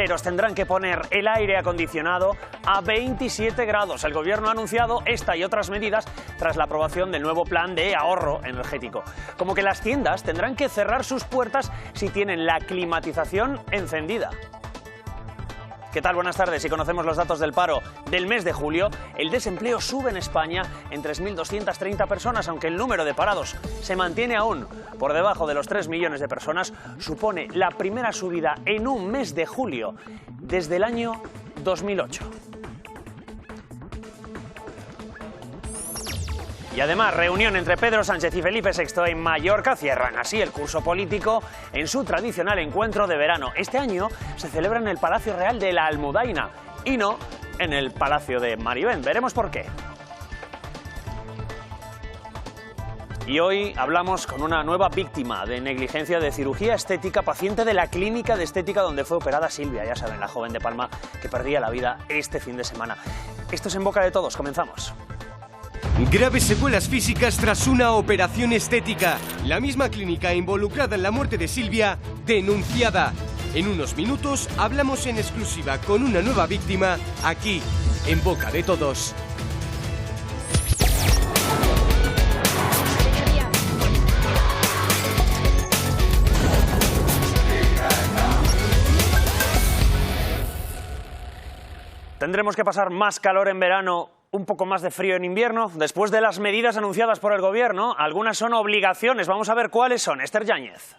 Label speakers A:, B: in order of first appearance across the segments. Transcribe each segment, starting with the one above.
A: Tendrán que poner el aire acondicionado a 27 grados. El Gobierno ha anunciado esta y otras medidas tras la aprobación del nuevo plan de ahorro energético. Como que las tiendas tendrán que cerrar sus puertas si tienen la climatización encendida. ¿Qué tal? Buenas tardes. Si conocemos los datos del paro del mes de julio, el desempleo sube en España en 3.230 personas, aunque el número de parados se mantiene aún por debajo de los 3 millones de personas. Supone la primera subida en un mes de julio desde el año 2008. Y además, reunión entre Pedro Sánchez y Felipe VI en Mallorca cierran así el curso político en su tradicional encuentro de verano. Este año se celebra en el Palacio Real de la Almudaina y no en el Palacio de Marivén. Veremos por qué. Y hoy hablamos con una nueva víctima de negligencia de cirugía estética, paciente de la clínica de estética donde fue operada Silvia, ya saben, la joven de Palma que perdía la vida este fin de semana. Esto es En Boca de Todos, comenzamos.
B: Graves secuelas físicas tras una operación estética. La misma clínica involucrada en la muerte de Silvia, denunciada. En unos minutos hablamos en exclusiva con una nueva víctima, aquí, en Boca de Todos.
A: ¿Tendremos que pasar más calor en verano, un poco más de frío en invierno? Después de las medidas anunciadas por el Gobierno, algunas son obligaciones. Vamos a ver cuáles son. Esther Yáñez.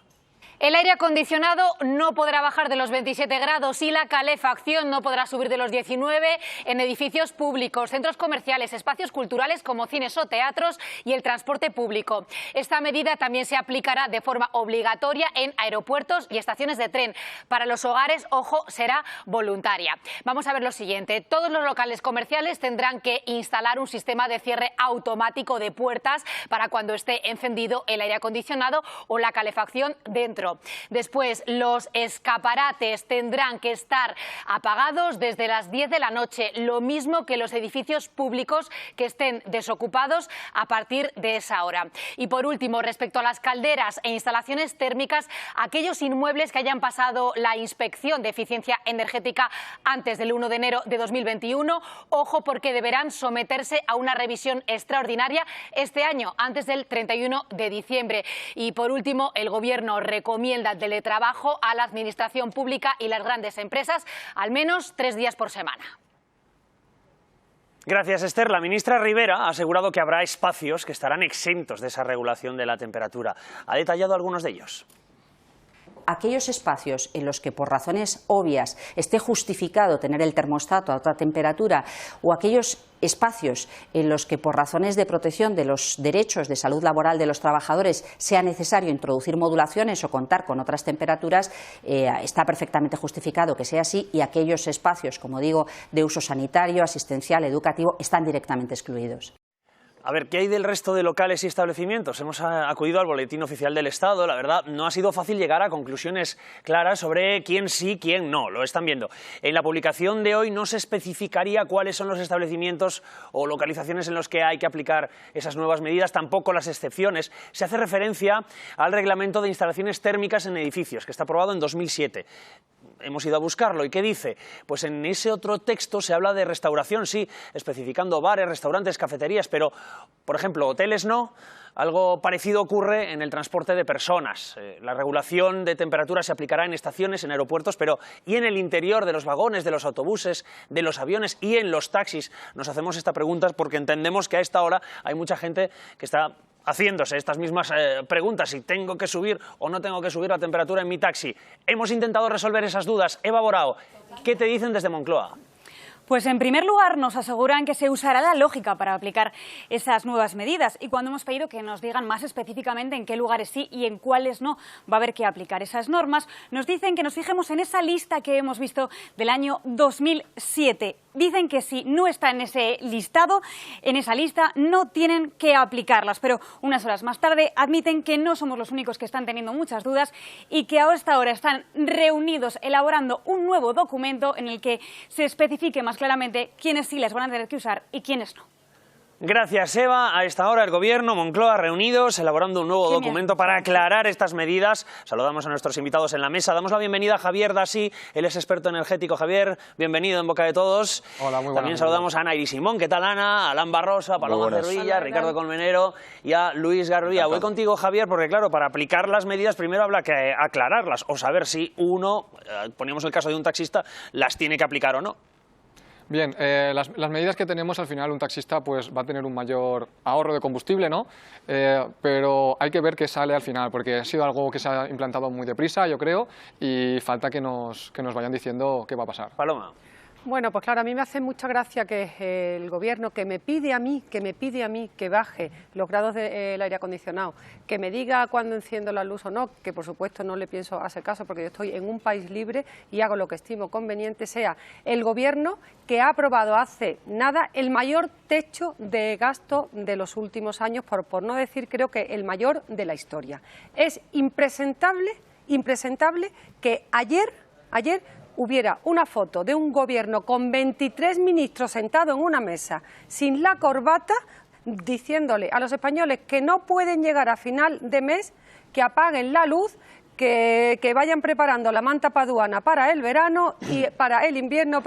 C: El aire acondicionado no podrá bajar de los 27 grados y la calefacción no podrá subir de los 19 en edificios públicos, centros comerciales, espacios culturales como cines o teatros y el transporte público. Esta medida también se aplicará de forma obligatoria en aeropuertos y estaciones de tren. Para los hogares, ojo, será voluntaria. Vamos a ver lo siguiente. Todos los locales comerciales tendrán que instalar un sistema de cierre automático de puertas para cuando esté encendido el aire acondicionado o la calefacción dentro. Después, los escaparates tendrán que estar apagados desde las 10 de la noche, lo mismo que los edificios públicos que estén desocupados a partir de esa hora. Y por último, respecto a las calderas e instalaciones térmicas, aquellos inmuebles que hayan pasado la inspección de eficiencia energética antes del 1 de enero de 2021, ojo porque deberán someterse a una revisión extraordinaria este año, antes del 31 de diciembre. Y por último, el Gobierno recomienda el teletrabajo a la administración pública y las grandes empresas, al menos 3 días por semana.
A: Gracias, Esther. La ministra Ribera ha asegurado que habrá espacios que estarán exentos de esa regulación de la temperatura. Ha detallado algunos de ellos.
D: Aquellos espacios en los que por razones obvias esté justificado tener el termostato a otra temperatura o aquellos espacios en los que por razones de protección de los derechos de salud laboral de los trabajadores sea necesario introducir modulaciones o contar con otras temperaturas, está perfectamente justificado que sea así, y aquellos espacios, como digo, de uso sanitario, asistencial, educativo, están directamente excluidos.
A: A ver, ¿qué hay del resto de locales y establecimientos? Hemos acudido al Boletín Oficial del Estado. La verdad, no ha sido fácil llegar a conclusiones claras sobre quién sí, quién no. Lo están viendo. En la publicación de hoy no se especificaría cuáles son los establecimientos o localizaciones en los que hay que aplicar esas nuevas medidas, tampoco las excepciones. Se hace referencia al Reglamento de Instalaciones Térmicas en Edificios, que está aprobado en 2007. Hemos ido a buscarlo. ¿Y qué dice? Pues en ese otro texto se habla de restauración, sí, especificando bares, restaurantes, cafeterías, pero, por ejemplo, hoteles no. Algo parecido ocurre en el transporte de personas. La regulación de temperatura se aplicará en estaciones, en aeropuertos, pero ¿y en el interior de los vagones, de los autobuses, de los aviones y en los taxis? Nos hacemos esta pregunta porque entendemos que a esta hora hay mucha gente que está haciéndose estas mismas preguntas, si tengo que subir o no tengo que subir la temperatura en mi taxi. Hemos intentado resolver esas dudas. Eva Borao, ¿qué te dicen desde Moncloa?
E: Pues en primer lugar nos aseguran que se usará la lógica para aplicar esas nuevas medidas, y cuando hemos pedido que nos digan más específicamente en qué lugares sí y en cuáles no va a haber que aplicar esas normas, nos dicen que nos fijemos en esa lista que hemos visto del año 2007. Dicen que si no está en ese listado, en esa lista, no tienen que aplicarlas, pero unas horas más tarde admiten que no somos los únicos que están teniendo muchas dudas y que a esta hora están reunidos elaborando un nuevo documento en el que se especifique más claramente quiénes sí las van a tener que usar y quiénes no.
A: Gracias, Eva. A esta hora el Gobierno, Moncloa, reunidos, elaborando un nuevo documento para aclarar estas medidas. Saludamos a nuestros invitados en la mesa. Damos la bienvenida a Javier Dassi, él es experto energético. Javier, bienvenido en boca de todos.
F: Hola, muy buenas.
A: También saludamos a Ana Iris Simón. ¿Qué tal, Ana? A Alan Barrosa, Paloma Cervilla, Ricardo Colmenero y a Luis Garbía. Voy contigo, Javier, porque claro, para aplicar las medidas primero habrá que aclararlas o saber si uno, ponemos el caso de un taxista, las tiene que aplicar o no.
F: Bien, las medidas que tenemos, al final un taxista pues va a tener un mayor ahorro de combustible, ¿no? Pero hay que ver qué sale al final, porque ha sido algo que se ha implantado muy deprisa, yo creo, y falta que nos vayan diciendo qué va a pasar.
A: Paloma.
G: Bueno, pues claro, a mí me hace mucha gracia que el Gobierno, que me pide a mí que baje los grados del aire acondicionado, que me diga cuándo enciendo la luz o no, que por supuesto no le pienso hacer caso porque yo estoy en un país libre y hago lo que estimo conveniente, sea el Gobierno que ha aprobado hace nada el mayor techo de gasto de los últimos años, por no decir creo que el mayor de la historia. Es impresentable que ayer hubiera una foto de un gobierno con 23 ministros sentados en una mesa sin la corbata, diciéndole a los españoles que no pueden llegar a final de mes, que apaguen la luz, que vayan preparando la manta paduana para el verano y para el invierno,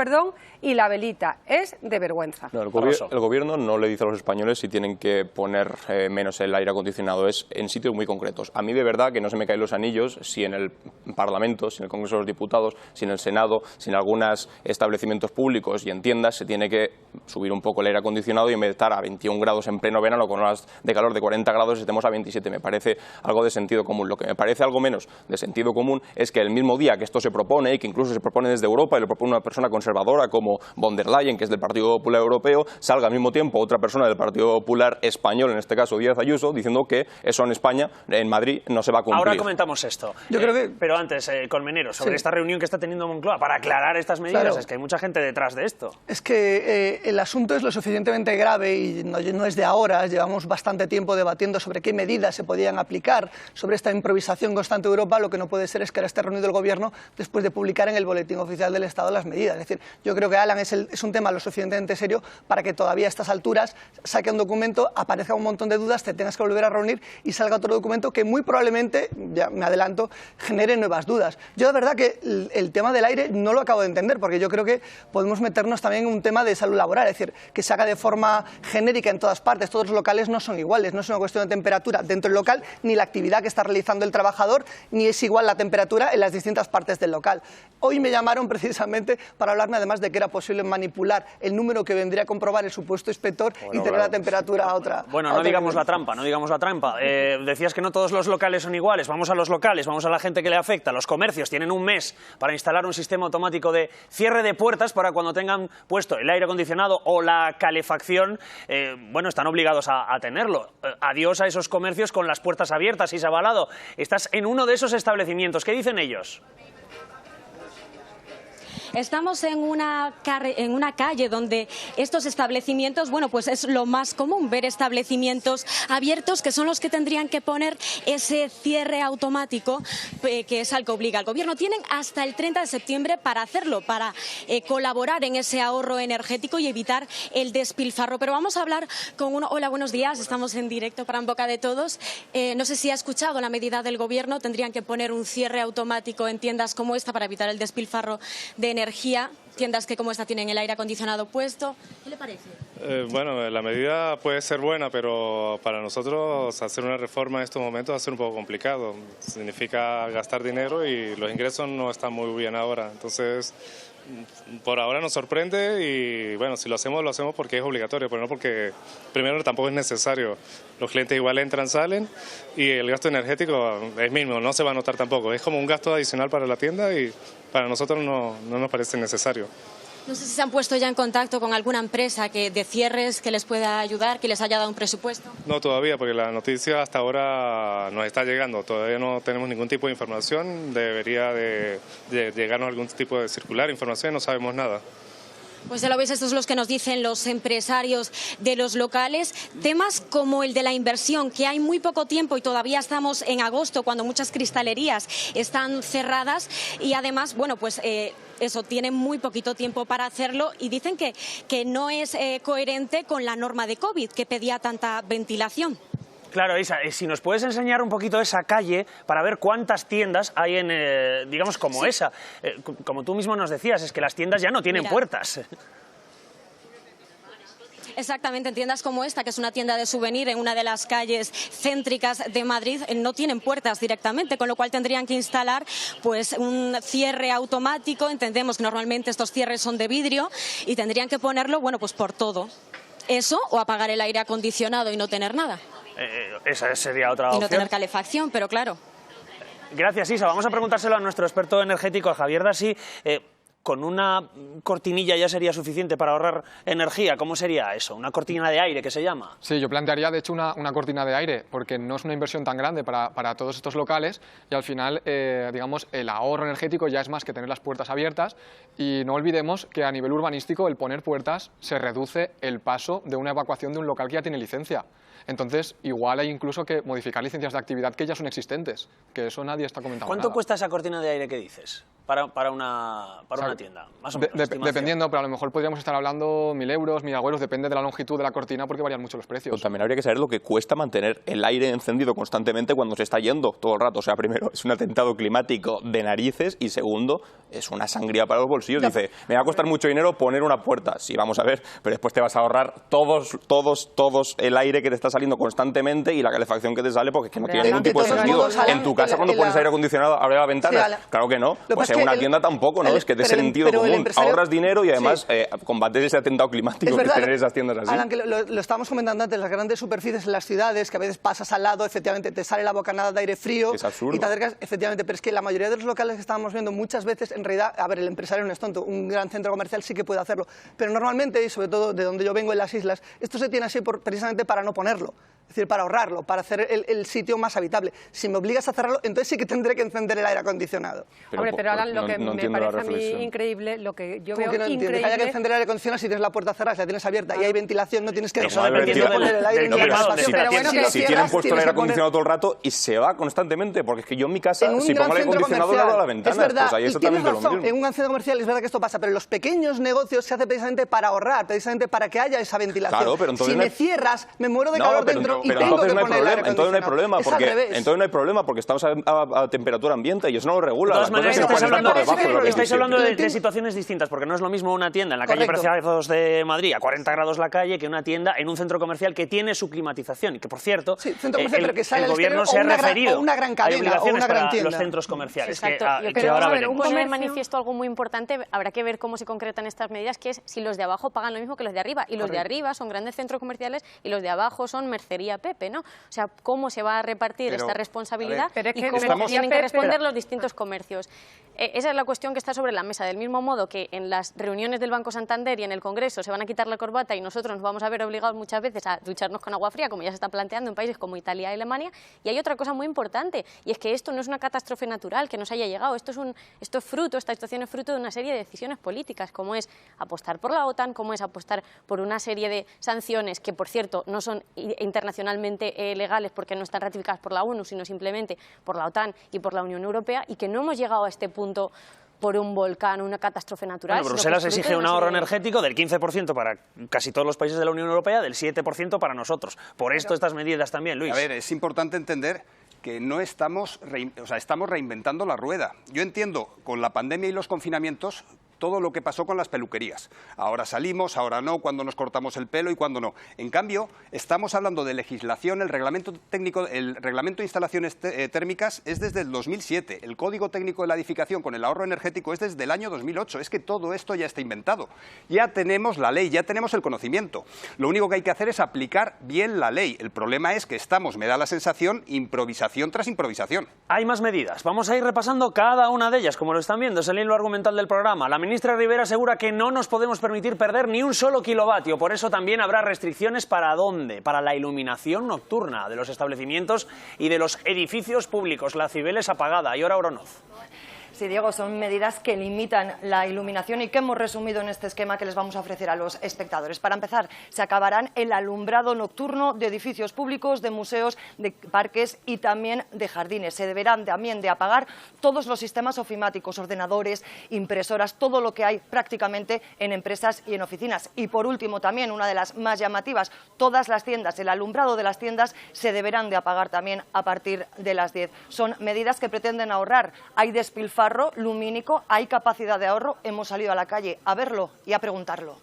G: y la velita. Es de vergüenza.
H: No, el gobierno no le dice a los españoles si tienen que poner menos el aire acondicionado, es en sitios muy concretos. A mí de verdad que no se me caen los anillos si en el Parlamento, si en el Congreso de los Diputados, si en el Senado, si en algunos establecimientos públicos y en tiendas se tiene que subir un poco el aire acondicionado y en vez de estar a 21 grados en pleno verano con horas de calor de 40 grados estemos a 27. Me parece algo de sentido común. Lo que me parece algo menos de sentido común es que el mismo día que esto se propone y que incluso se propone desde Europa y lo propone una persona conservadora como von der Leyen, que es del Partido Popular Europeo, salga al mismo tiempo otra persona del Partido Popular español, en este caso Díaz Ayuso, diciendo que eso en España, en Madrid, no se va a cumplir.
A: Ahora comentamos esto.
I: Yo creo que...
A: Pero antes, Colmenero, sobre esta reunión que está teniendo Moncloa para aclarar estas medidas,
I: Claro.
A: es que hay mucha gente detrás de esto.
I: Es que el asunto es lo suficientemente grave y no es de ahora, llevamos bastante tiempo debatiendo sobre qué medidas se podían aplicar, sobre esta improvisación constante de Europa. Lo que no puede ser es que ahora esté reunido el Gobierno después de publicar en el Boletín Oficial del Estado las medidas. Es decir, yo creo que, Alan, es un tema lo suficientemente serio para que todavía a estas alturas saque un documento, aparezca un montón de dudas, te tengas que volver a reunir y salga otro documento que muy probablemente, ya me adelanto, genere nuevas dudas. Yo, de verdad, que el tema del aire no lo acabo de entender, porque yo creo que podemos meternos también en un tema de salud laboral, es decir, que se haga de forma genérica en todas partes. Todos los locales no son iguales, no es una cuestión de temperatura dentro del local, ni la actividad que está realizando el trabajador, ni es igual la temperatura en las distintas partes del local. Hoy me llamaron precisamente para hablarme además de que era posible manipular el número que vendría a comprobar el supuesto inspector y tener la temperatura a otra.
A: Bueno, no digamos la trampa, no digamos la trampa. Decías que no todos los locales son iguales. Vamos a los locales, vamos a la gente que le afecta. Los comercios tienen un mes para instalar un sistema automático de cierre de puertas para cuando tengan puesto el aire acondicionado o la calefacción, bueno, están obligados a tenerlo. Adiós a esos comercios con las puertas abiertas, Isa Balado. Estás en uno de esos establecimientos. ¿Qué dicen ellos?
J: Estamos en una calle donde estos establecimientos, bueno, pues es lo más común ver establecimientos abiertos que son los que tendrían que poner ese cierre automático que es al que obliga el Gobierno. Tienen hasta el 30 de septiembre para hacerlo, para colaborar en ese ahorro energético y evitar el despilfarro. Pero vamos a hablar con uno. Hola, buenos días. Estamos en directo para En Boca de Todos. No sé si ha escuchado la medida del Gobierno. Tendrían que poner un cierre automático en tiendas como esta para evitar el despilfarro de energía. Tiendas que como esta tienen el aire acondicionado puesto. ¿Qué le parece?
K: Bueno, la medida puede ser buena, pero para nosotros hacer una reforma en estos momentos va a ser un poco complicado. Significa gastar dinero y los ingresos no están muy bien ahora. Entonces, por ahora nos sorprende y bueno, si lo hacemos porque es obligatorio, pero no porque primero tampoco es necesario. Los clientes igual entran, salen y el gasto energético es mínimo, no se va a notar tampoco. Es como un gasto adicional para la tienda y para nosotros no nos parece necesario.
J: No sé si se han puesto ya en contacto con alguna empresa de cierres que les pueda ayudar, que les haya dado un presupuesto.
K: No, todavía, porque la noticia hasta ahora nos está llegando. Todavía no tenemos ningún tipo de información. Debería de llegarnos algún tipo de circular, información, no sabemos nada.
J: Pues ya lo veis, esto es lo que nos dicen los empresarios de los locales. Temas como el de la inversión, que hay muy poco tiempo y todavía estamos en agosto, cuando muchas cristalerías están cerradas y además, bueno, pues eso, tienen muy poquito tiempo para hacerlo y dicen que no es coherente con la norma de COVID, que pedía tanta ventilación.
A: Claro, Isa, si nos puedes enseñar un poquito esa calle para ver cuántas tiendas hay en, digamos, como sí. Esa. Como tú mismo nos decías, es que las tiendas ya no tienen puertas.
J: Exactamente, en tiendas como esta, que es una tienda de souvenir en una de las calles céntricas de Madrid, no tienen puertas directamente, con lo cual tendrían que instalar pues un cierre automático. Entendemos que normalmente estos cierres son de vidrio y tendrían que ponerlo, bueno, pues por todo. Eso o apagar el aire acondicionado y no tener nada.
A: Esa sería otra opción.
J: Y no tener calefacción, pero claro.
A: Gracias, Isa. Vamos a preguntárselo a nuestro experto energético, a Javier Dasí. ¿Con una cortinilla ya sería suficiente para ahorrar energía? ¿Cómo sería eso? ¿Una cortina de aire que se llama?
F: Sí, yo plantearía de hecho una cortina de aire, porque no es una inversión tan grande para todos estos locales y al final, digamos, el ahorro energético ya es más que tener las puertas abiertas y no olvidemos que a nivel urbanístico el poner puertas se reduce el paso de una evacuación de un local que ya tiene licencia. Entonces, igual hay incluso que modificar licencias de actividad que ya son existentes, que eso nadie está comentando.
A: ¿Cuánto
F: nada.
A: cuesta esa cortina de aire que dices para una tienda? Más o menos,
F: dependiendo, pero a lo mejor podríamos estar hablando 1.000 euros, 1.000 euros, depende de la longitud de la cortina porque varían mucho los precios.
H: Pues también habría que saber lo que cuesta mantener el aire encendido constantemente cuando se está yendo todo el rato. O sea, primero, es un atentado climático de narices y segundo, es una sangría para los bolsillos. Dice, me va a costar mucho dinero poner una puerta. Sí, vamos a ver, pero después te vas a ahorrar todos el aire que te está saliendo constantemente y la calefacción que te sale porque es que no tiene ningún tipo de sentido. En tu casa cuando pones aire acondicionado, ¿abre la ventana? Claro que no. Pues en una tienda tampoco, ¿no? Es que de sentido común. Ahorras dinero y además combates ese atentado climático que es tener esas tiendas así.
I: Alan, que lo estábamos comentando antes, las grandes superficies en las ciudades, que a veces pasas al lado, efectivamente te sale la bocanada de aire frío y te acercas, efectivamente, pero es que la mayoría de los locales que estábamos viendo muchas veces, en realidad, a ver, el empresario no es tonto, un gran centro comercial sí que puede hacerlo, pero normalmente, y sobre todo de donde yo vengo en las islas, esto se tiene así precisamente para no ponerlo. Es decir, para ahorrarlo, para hacer el sitio más habitable. Si me obligas a cerrarlo, entonces sí que tendré que encender el aire acondicionado.
G: Pero Alan, lo que me parece a mí increíble, lo que yo veo increíble...
I: Que haya que encender el aire acondicionado si tienes la puerta cerrada, si la tienes abierta y hay ventilación, no tienes que
A: poner el aire ni
H: si tienen puesto el aire acondicionado todo el rato y se va constantemente, porque es que yo en mi casa, si pongo el aire acondicionado, le abro la ventana. Pues ahí exactamente lo mismo.
I: En un gran centro comercial es verdad que esto pasa, pero en los pequeños negocios se hace precisamente para ahorrar, precisamente para que haya esa ventilación.
H: Claro, pero entonces
I: si me cierras, me muero de calor dentro y tengo que poner el aire acondicionado.
H: Entonces no hay problema, porque estamos a temperatura ambiente y eso no lo regula.
A: De todas maneras, estáis hablando de situaciones distintas, porque no es lo mismo una tienda en la calle Preciados de Madrid, a 40 grados la calle, que una tienda en un centro comercial que tiene su climatización y que, por cierto, el gobierno se ha referido a obligaciones para los centros comerciales.
L: Un poner en manifiesto algo muy importante, habrá que ver cómo se concretan estas medidas, que es si los de abajo pagan lo mismo que los de arriba. Y los de arriba son grandes centros comerciales y los de abajo son Mercería Pepe, ¿no? O sea, cómo se va a repartir esta responsabilidad y cómo tienen que responder los distintos comercios. Esa es la cuestión que está sobre la mesa. Del mismo modo que en las reuniones del Banco Santander y en el Congreso se van a quitar la corbata y nosotros nos vamos a ver obligados muchas veces a ducharnos con agua fría, como ya se está planteando en países como Italia y Alemania. Y hay otra cosa muy importante, y es que esto no es una catástrofe natural que nos haya llegado. Esta situación es fruto de una serie de decisiones políticas, como es apostar por la OTAN, como es apostar por una serie de sanciones que, por cierto, no son internacionalmente legales porque no están ratificadas por la ONU, sino simplemente por la OTAN y por la Unión Europea, y que no hemos llegado a este punto por un volcán, una catástrofe natural.
A: Bueno, Bruselas exige un ahorro energético del 15% para casi todos los países de la Unión Europea, del 7% para nosotros. Por esto estas medidas también, Luis.
M: A ver, es importante entender que no estamos reinventando la rueda. Yo entiendo, con la pandemia y los confinamientos, todo lo que pasó con las peluquerías. Ahora salimos, ahora no, cuando nos cortamos el pelo y cuando no. En cambio, estamos hablando de legislación, el reglamento técnico, el reglamento de instalaciones térmicas es desde el 2007, el Código Técnico de la Edificación con el ahorro energético es desde el año 2008. Es que todo esto ya está inventado. Ya tenemos la ley, ya tenemos el conocimiento. Lo único que hay que hacer es aplicar bien la ley. El problema es que estamos, me da la sensación, improvisación tras improvisación.
A: Hay más medidas. Vamos a ir repasando cada una de ellas, como lo están viendo. Es el hilo argumental del programa. La ministra Rivera asegura que no nos podemos permitir perder ni un solo kilovatio. Por eso también habrá restricciones ¿para dónde? Para la iluminación nocturna de los establecimientos y de los edificios públicos. La Cibeles apagada. Y ahora Oronoz.
N: Sí, Diego, son medidas que limitan la iluminación y que hemos resumido en este esquema que les vamos a ofrecer a los espectadores. Para empezar, se acabarán el alumbrado nocturno de edificios públicos, de museos, de parques y también de jardines. Se deberán también de apagar todos los sistemas ofimáticos, ordenadores, impresoras, todo lo que hay prácticamente en empresas y en oficinas. Y por último, también una de las más llamativas, todas las tiendas, el alumbrado de las tiendas se deberán de apagar también a partir de las 10. Son medidas que pretenden ahorrar. Hay despilfarro lumínico, hay capacidad de ahorro, hemos salido a la calle a verlo y a preguntarlo.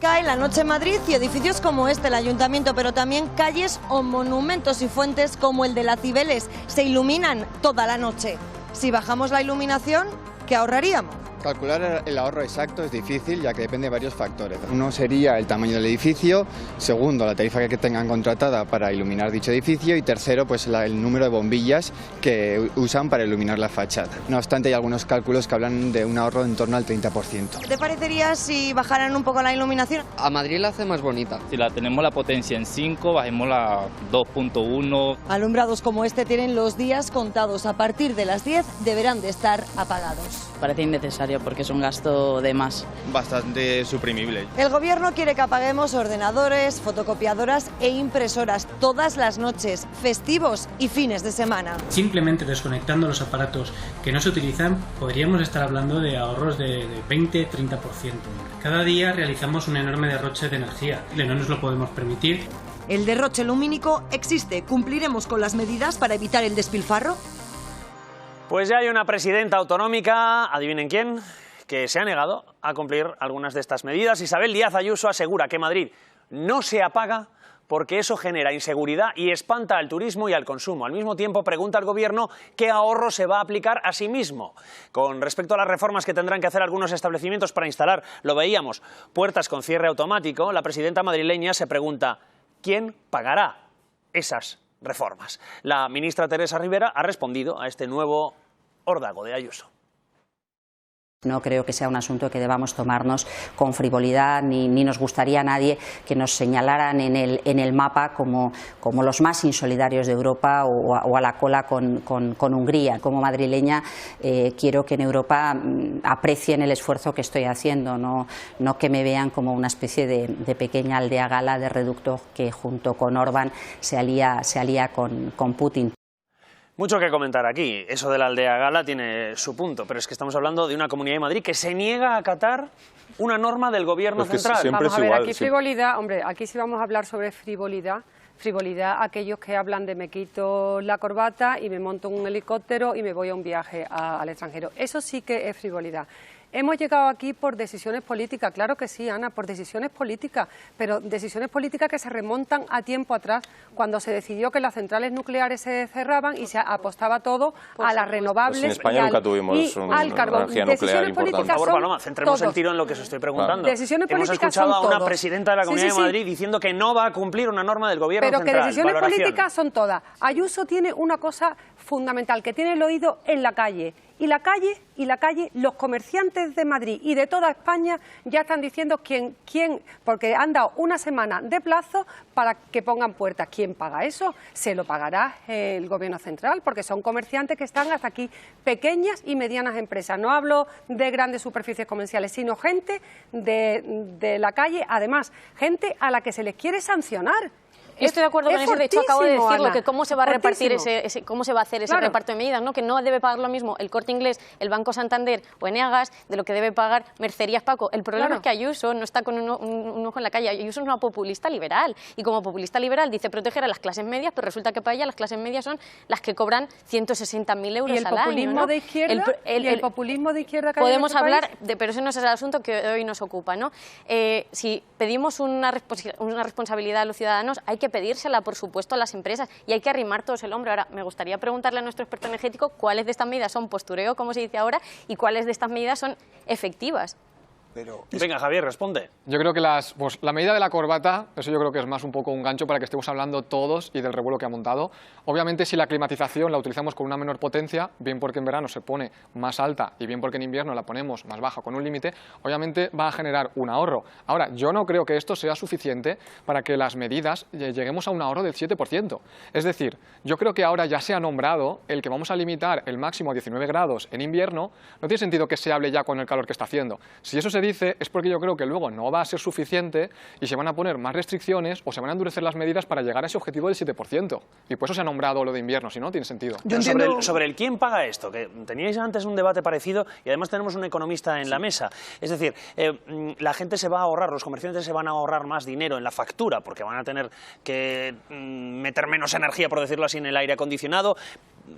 N: Cae la noche en Madrid y edificios como este, el Ayuntamiento, pero también calles o monumentos y fuentes como el de la Cibeles se iluminan toda la noche. Si bajamos la iluminación, ¿qué ahorraríamos?
O: Calcular el ahorro exacto es difícil, ya que depende de varios factores. Uno sería el tamaño del edificio, segundo, la tarifa que tengan contratada para iluminar dicho edificio y tercero, pues el número de bombillas que usan para iluminar la fachada. No obstante, hay algunos cálculos que hablan de un ahorro en torno al 30%.
N: ¿Te parecería si bajaran un poco la iluminación?
P: A Madrid la hace más bonita. Si la tenemos la potencia en 5, bajemos la 2.1.
N: Alumbrados como este tienen los días contados. A partir de las 10 deberán de estar apagados.
Q: Parece innecesario porque es un gasto de más.
O: Bastante suprimible.
N: El Gobierno quiere que apaguemos ordenadores, fotocopiadoras e impresoras todas las noches, festivos y fines de semana.
R: Simplemente desconectando los aparatos que no se utilizan podríamos estar hablando de ahorros de 20-30%. Cada día realizamos un enorme derroche de energía y no nos lo podemos permitir.
N: El derroche lumínico existe. ¿Cumpliremos con las medidas para evitar el despilfarro?
A: Pues ya hay una presidenta autonómica, adivinen quién, que se ha negado a cumplir algunas de estas medidas. Isabel Díaz Ayuso asegura que Madrid no se apaga porque eso genera inseguridad y espanta al turismo y al consumo. Al mismo tiempo pregunta al Gobierno qué ahorro se va a aplicar a sí mismo. Con respecto a las reformas que tendrán que hacer algunos establecimientos para instalar, lo veíamos, puertas con cierre automático, la presidenta madrileña se pregunta ¿quién pagará esas reformas? La ministra Teresa Rivera ha respondido a este nuevo órdago de Ayuso.
D: No creo que sea un asunto que debamos tomarnos con frivolidad, ni nos gustaría a nadie que nos señalaran en el mapa como los más insolidarios de Europa o a la cola con Hungría. Como madrileña quiero que en Europa aprecien el esfuerzo que estoy haciendo, no que me vean como una especie de pequeña aldea gala de reducto que junto con Orbán se alía con Putin.
A: Mucho que comentar aquí. Eso de la aldea gala tiene su punto, pero es que estamos hablando de una Comunidad de Madrid que se niega a acatar una norma del Gobierno central.
G: Vamos a ver, aquí frivolidad, hombre, aquí sí vamos a hablar sobre frivolidad. Frivolidad aquellos que hablan de me quito la corbata y me monto en un helicóptero y me voy a un viaje al extranjero. Eso sí que es frivolidad. Hemos llegado aquí por decisiones políticas, claro que sí, Ana, por decisiones políticas, pero decisiones políticas que se remontan a tiempo atrás, cuando se decidió que las centrales nucleares se cerraban y se apostaba todo a las renovables.
H: Pues en España nunca tuvimos una energía nuclear importante.
A: Por favor, Paloma, centremos el tiro en lo que os estoy preguntando.
G: Decisiones
A: Hemos
G: políticas
A: escuchado
G: son
A: a una
G: todos.
A: presidenta de la Comunidad de Madrid diciendo que no va a cumplir una norma del Gobierno central.
G: Pero que decisiones
A: Valoración.
G: políticas son todas. Ayuso tiene una cosa fundamental, que tiene el oído en la calle. Y la calle, los comerciantes de Madrid y de toda España ya están diciendo quién, porque han dado una semana de plazo para que pongan puertas. ¿Quién paga eso? Se lo pagará el Gobierno central, porque son comerciantes que están hasta aquí, pequeñas y medianas empresas. No hablo de grandes superficies comerciales, sino gente de la calle, además, gente a la que se les quiere sancionar.
L: Yo estoy de acuerdo con eso, de hecho acabo de decirlo,
G: Ana,
L: que cómo se va a repartir
G: fortísimo.
L: cómo se va a hacer ese
G: Claro.
L: reparto de medidas, ¿no? Que no debe pagar lo mismo el Corte Inglés, el Banco Santander o Eneagas de lo que debe pagar Mercerías Paco. El problema
G: Claro.
L: es que Ayuso no está con un ojo en la calle. Ayuso es una populista liberal y como populista liberal dice proteger a las clases medias, pero resulta que para ella las clases medias son las que cobran 160.000 euros
G: ¿Y el
L: al año,
G: populismo
L: ¿no?
G: de izquierda? ¿Y el populismo de izquierda que hay en
L: podemos
G: este
L: hablar
G: país?
L: de, pero ese no es el asunto que hoy nos ocupa, ¿no? Si pedimos una responsabilidad a los ciudadanos, hay que pedírsela, por supuesto, a las empresas y hay que arrimar todos el hombro. Ahora, me gustaría preguntarle a nuestro experto energético cuáles de estas medidas son postureo, como se dice ahora, y cuáles de estas medidas son efectivas.
A: Venga, Javier, responde.
F: Yo creo que la medida de la corbata, eso yo creo que es más un poco un gancho para que estemos hablando todos y del revuelo que ha montado. Obviamente, si la climatización la utilizamos con una menor potencia, bien porque en verano se pone más alta y bien porque en invierno la ponemos más baja con un límite, obviamente va a generar un ahorro. Ahora, yo no creo que esto sea suficiente para que las medidas lleguemos a un ahorro del 7%. Es decir, yo creo que ahora ya se ha nombrado el que vamos a limitar el máximo a 19 grados en invierno. No tiene sentido que se hable ya con el calor que está haciendo. Si eso se dice es porque yo creo que luego no va a ser suficiente y se van a poner más restricciones o se van a endurecer las medidas para llegar a ese objetivo del 7%. Y por eso se ha nombrado lo de invierno, si no, tiene sentido.
A: Sobre el quién paga esto, que teníais antes un debate parecido y además tenemos un economista en la mesa. Es decir, la gente se va a ahorrar, los comerciantes se van a ahorrar más dinero en la factura porque van a tener que meter menos energía, por decirlo así, en el aire acondicionado.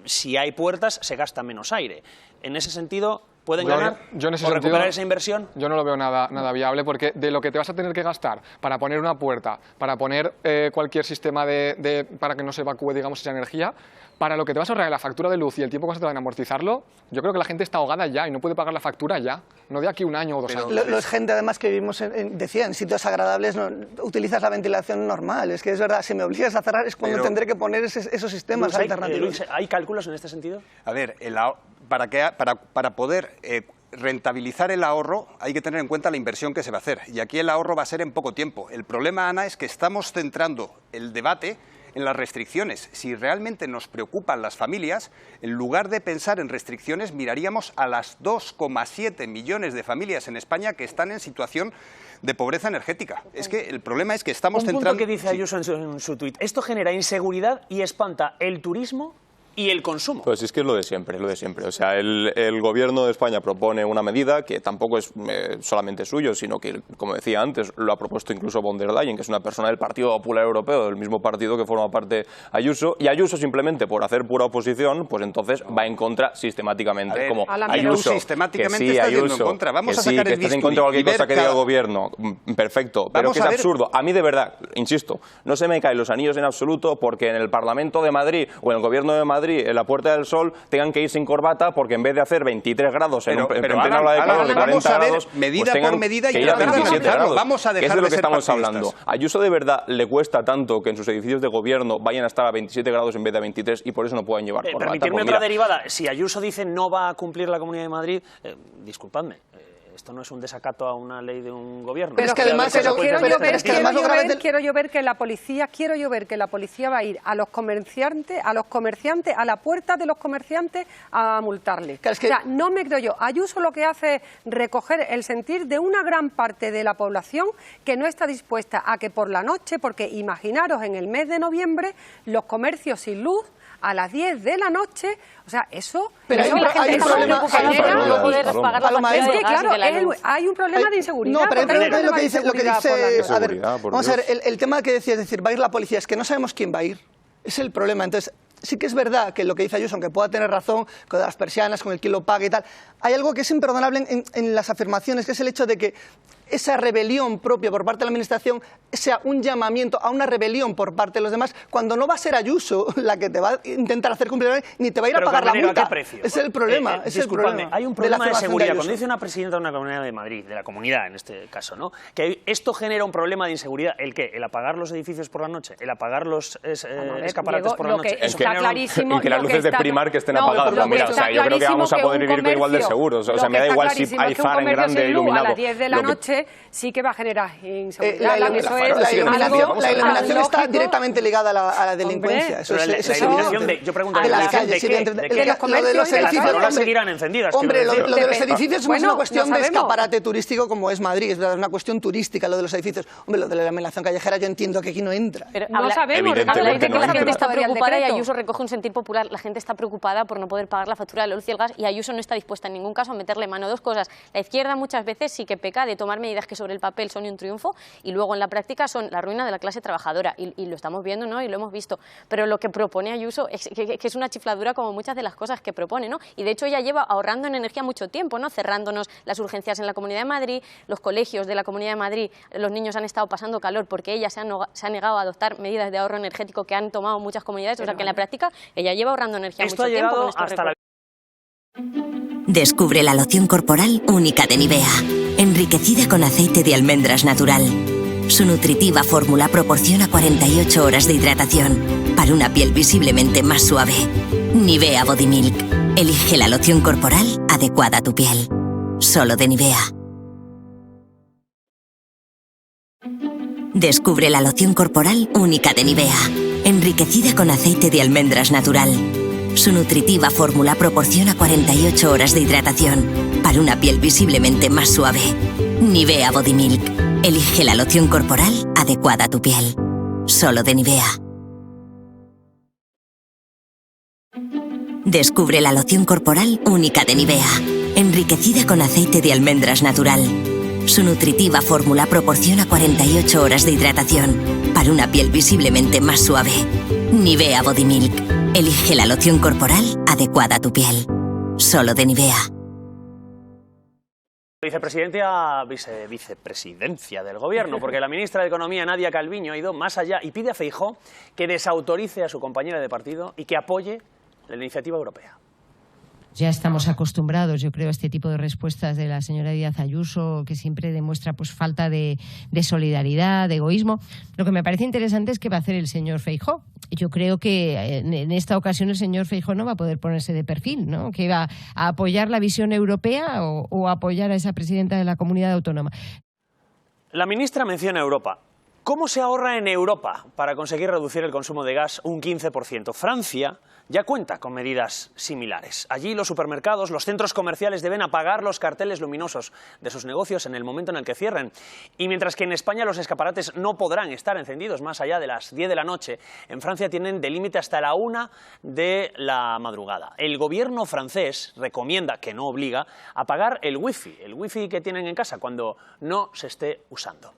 A: Si hay puertas, se gasta menos aire. En ese sentido, ¿pueden ganar o recuperar esa inversión?
F: Yo no lo veo nada viable, porque de lo que te vas a tener que gastar para poner una puerta, para poner cualquier sistema para que no se evacúe, digamos, esa energía, para lo que te vas a ahorrar en la factura de luz y el tiempo que vas a tardar en amortizarlo, yo creo que la gente está ahogada ya y no puede pagar la factura ya, no de aquí un año o 2 años.
I: Los gente, además, que vivimos, decía, en sitios agradables, no, utilizas la ventilación normal. Es que es verdad, si me obligas a cerrar es cuando tendré que poner esos sistemas alternativos.
A: ¿Hay cálculos en este sentido?
M: A ver, para poder rentabilizar el ahorro hay que tener en cuenta la inversión que se va a hacer. Y aquí el ahorro va a ser en poco tiempo. El problema, Ana, es que estamos centrando el debate en las restricciones. Si realmente nos preocupan las familias, en lugar de pensar en restricciones, miraríamos a las 2,7 millones de familias en España que están en situación de pobreza energética. Es que el problema es que estamos centrando...
A: Un punto que dice Ayuso en su tuit. Esto genera inseguridad y espanta el turismo y el consumo.
H: Pues es que es lo de siempre, O sea, el gobierno de España propone una medida que tampoco es solamente suyo, sino que, como decía antes, lo ha propuesto incluso von der Leyen, que es una persona del Partido Popular Europeo, del mismo partido que forma parte Ayuso, y Ayuso simplemente por hacer pura oposición, pues entonces va en contra sistemáticamente. Como Ayuso,
M: sistemáticamente está yendo en contra. Vamos a sacar el
H: que estás en contra de cualquier cosa que diga el gobierno. Perfecto, pero que es absurdo. A mí de verdad, insisto, no se me caen los anillos en absoluto porque en el Parlamento de Madrid o en el Gobierno de Madrid, en la Puerta del Sol, tengan que ir sin corbata porque en vez de hacer 23 grados en plena ola de calor de 40 grados,
M: medida
H: pues
M: por medida
H: que ir a 27 grados.
M: Vamos a dejar
H: que es de lo
M: de
H: que
M: ser
H: estamos
M: partidistas.
H: hablando. ¿A Ayuso de verdad le cuesta tanto que en sus edificios de gobierno vayan a estar a 27 grados en vez de a 23 y por eso no pueden llevar corbata?
A: Permitirme otra derivada. Si Ayuso dice no va a cumplir la Comunidad de Madrid, disculpadme. Esto no es un desacato a una ley de un gobierno.
G: Pero es que además quiero yo ver que la policía va a ir a los comerciantes, a la puerta de los comerciantes a multarles. O sea, no me creo yo. Ayuso lo que hace es recoger el sentir de una gran parte de la población que no está dispuesta a que por la noche, porque imaginaros en el mes de noviembre los comercios sin luz a las 10 de la noche, o sea, eso...
I: Pero hay un problema...
L: no poder pagar la factura de gas y de la luz.
G: Hay un problema de inseguridad.
I: No, pero lo que dice... A ver, vamos a ver, el tema que decía, es decir, va a ir la policía, es que no sabemos quién va a ir. Es el problema. Entonces, sí que es verdad que lo que dice Ayuso, aunque pueda tener razón, con las persianas, con el quien lo pague y tal, hay algo que es imperdonable en las afirmaciones, que es el hecho de que esa rebelión propia por parte de la Administración sea un llamamiento a una rebelión por parte de los demás, cuando no va a ser Ayuso la que te va a intentar hacer cumplir la ley, ni te va a ir a pagar la multa.
A: ¿A qué precio?
I: Es el problema.
A: Disculpadme, hay un problema de seguridad. Cuando dice una presidenta de una comunidad de Madrid, de la comunidad en este caso, ¿no?, que esto genera un problema de inseguridad. ¿El qué? ¿El apagar los edificios por la noche? ¿El apagar los escaparates por la noche?
G: Está clarísimo.
H: En que las luces de Primar que estén apagadas. No, mira, o sea, yo creo que vamos a poder vivir con igual de seguros. O sea, me da igual si hay far en grande iluminado.
G: A las 10 de la noche sí que va a generar inseguridad.
I: La iluminación está directamente ligada a la delincuencia.
A: La iluminación de, yo pregunto,
I: de las calles,
G: que los comercios
A: de las farolas seguirán encendidas.
I: Hombre, lo de los edificios no es una cuestión de escaparate turístico como es Madrid, es una cuestión turística lo de los edificios. Hombre, lo de la iluminación callejera yo entiendo que aquí no entra.
L: No sabemos, habláis de que la gente está preocupada y Ayuso recoge un sentir popular. La gente está preocupada por no poder pagar la factura de la luz y el gas y Ayuso no está dispuesta en ningún caso a meterle mano. Dos cosas. La izquierda muchas veces sí que peca de tomar medidas que sobre el papel son un triunfo y luego en la práctica son la ruina de la clase trabajadora y lo estamos viendo, ¿no?, y lo hemos visto, pero lo que propone Ayuso es que es una chifladura como muchas de las cosas que propone, ¿no?, y de hecho ella lleva ahorrando en energía mucho tiempo, ¿no?, cerrándonos las urgencias en la Comunidad de Madrid, los colegios de la Comunidad de Madrid, los niños han estado pasando calor porque ella se ha negado a adoptar medidas de ahorro energético que han tomado muchas comunidades, o sea que en la práctica ella lleva ahorrando energía mucho tiempo.
A: Esto ha llegado hasta la...
S: Descubre la loción corporal única de Nivea. enriquecida con aceite de almendras natural. Su nutritiva fórmula proporciona 48 horas de hidratación para una piel visiblemente más suave. Nivea Body Milk. Elige la loción corporal adecuada a tu piel. Solo de Nivea. Descubre la loción corporal única de Nivea, enriquecida con aceite de almendras natural. Su nutritiva fórmula proporciona 48 horas de hidratación para una piel visiblemente más suave. Nivea Body Milk. Elige la loción corporal adecuada a tu piel. Solo de Nivea. Descubre la loción corporal única de Nivea, enriquecida con aceite de almendras natural. Su nutritiva fórmula proporciona 48 horas de hidratación para una piel visiblemente más suave. Nivea Body Milk. Elige la loción corporal adecuada a tu piel. Solo de Nivea.
A: Vicepresidencia del Gobierno, porque la ministra de Economía, Nadia Calviño, ha ido más allá y pide a Feijóo que desautorice a su compañera de partido y que apoye la iniciativa europea.
T: Ya estamos acostumbrados, yo creo, a este tipo de respuestas de la señora Díaz Ayuso, que siempre demuestra pues falta de solidaridad, de egoísmo. Lo que me parece interesante es qué va a hacer el señor Feijóo. Yo creo que en esta ocasión el señor Feijóo no va a poder ponerse de perfil, ¿no? Que va a apoyar la visión europea o a apoyar a esa presidenta de la comunidad autónoma.
A: La ministra menciona Europa. ¿Cómo se ahorra en Europa para conseguir reducir el consumo de gas un 15%? Francia ya cuenta con medidas similares. Allí los supermercados, los centros comerciales deben apagar los carteles luminosos de sus negocios en el momento en el que cierren. Y mientras que en España los escaparates no podrán estar encendidos más allá de las 10 de la noche, en Francia tienen de límite hasta la 1 de la madrugada. El gobierno francés recomienda, que no obliga, a apagar el wifi que tienen en casa cuando no se esté usando.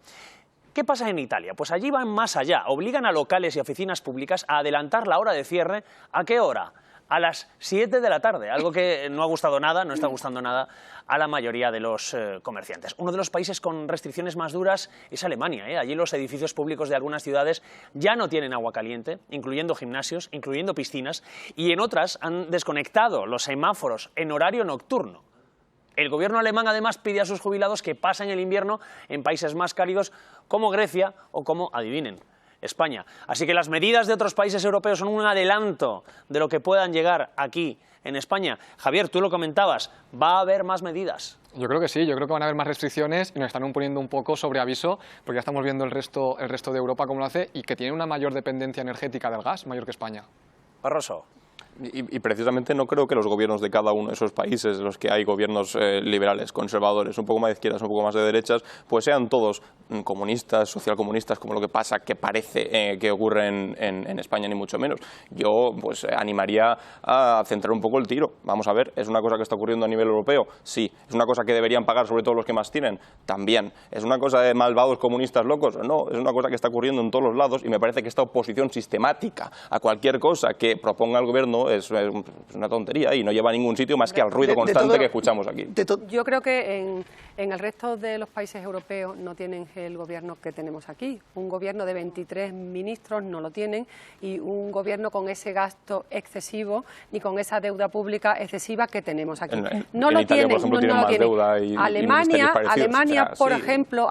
A: ¿Qué pasa en Italia? Pues allí van más allá, obligan a locales y oficinas públicas a adelantar la hora de cierre. ¿A qué hora? A las 7 de la tarde, algo que no ha gustado nada, no está gustando nada a la mayoría de los comerciantes. Uno de los países con restricciones más duras es Alemania. Allí los edificios públicos de algunas ciudades ya no tienen agua caliente, incluyendo gimnasios, incluyendo piscinas, y en otras han desconectado los semáforos en horario nocturno. El gobierno alemán además pide a sus jubilados que pasen el invierno en países más cálidos como Grecia o como, adivinen, España. Así que las medidas de otros países europeos son un adelanto de lo que puedan llegar aquí en España. Javier, tú lo comentabas, ¿va a haber más medidas?
F: Yo creo que sí, yo creo que van a haber más restricciones y nos están poniendo un poco sobre aviso, porque ya estamos viendo el resto de Europa cómo lo hace y que tiene una mayor dependencia energética del gas, mayor que España.
A: Barroso.
H: Y precisamente no creo que los gobiernos de cada uno de esos países, los que hay gobiernos liberales, conservadores, un poco más de izquierdas, un poco más de derechas, pues sean todos comunistas, socialcomunistas, como lo que pasa, que parece que ocurre en España, ni mucho menos. Yo pues animaría a centrar un poco el tiro. Vamos a ver, ¿es una cosa que está ocurriendo a nivel europeo? Sí. ¿Es una cosa que deberían pagar sobre todo los que más tienen? También. ¿Es una cosa de malvados comunistas locos? No, es una cosa que está ocurriendo en todos los lados y me parece que esta oposición sistemática a cualquier cosa que proponga el gobierno es una tontería y no lleva a ningún sitio más que al ruido constante que escuchamos aquí.
G: Yo creo que en el resto de los países europeos no tienen el gobierno que tenemos aquí. Un gobierno de 23 ministros no lo tienen y un gobierno con ese gasto excesivo ni con esa deuda pública excesiva que tenemos aquí. No lo tienen. Por ejemplo, tienen más deuda y Alemania, por ejemplo,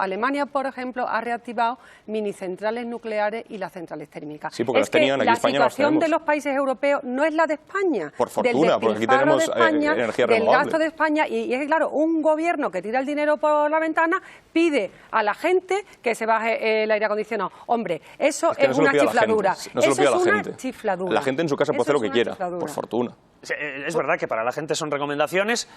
G: ha reactivado minicentrales nucleares y las centrales térmicas.
H: Sí, porque las tenían aquí.
G: La situación de los países europeos no es la de España.
H: Por fortuna, porque aquí tenemos energía renovable.
G: Del gasto de España y es claro, un gobierno que tira el dinero por la ventana pide a la gente que se baje el aire acondicionado. Hombre, eso es una chifladura.
H: No se lo pide a la gente.
G: Eso es una chifladura.
H: La gente en su casa puede hacer lo que quiera, por fortuna.
A: Es verdad que para la gente son recomendaciones,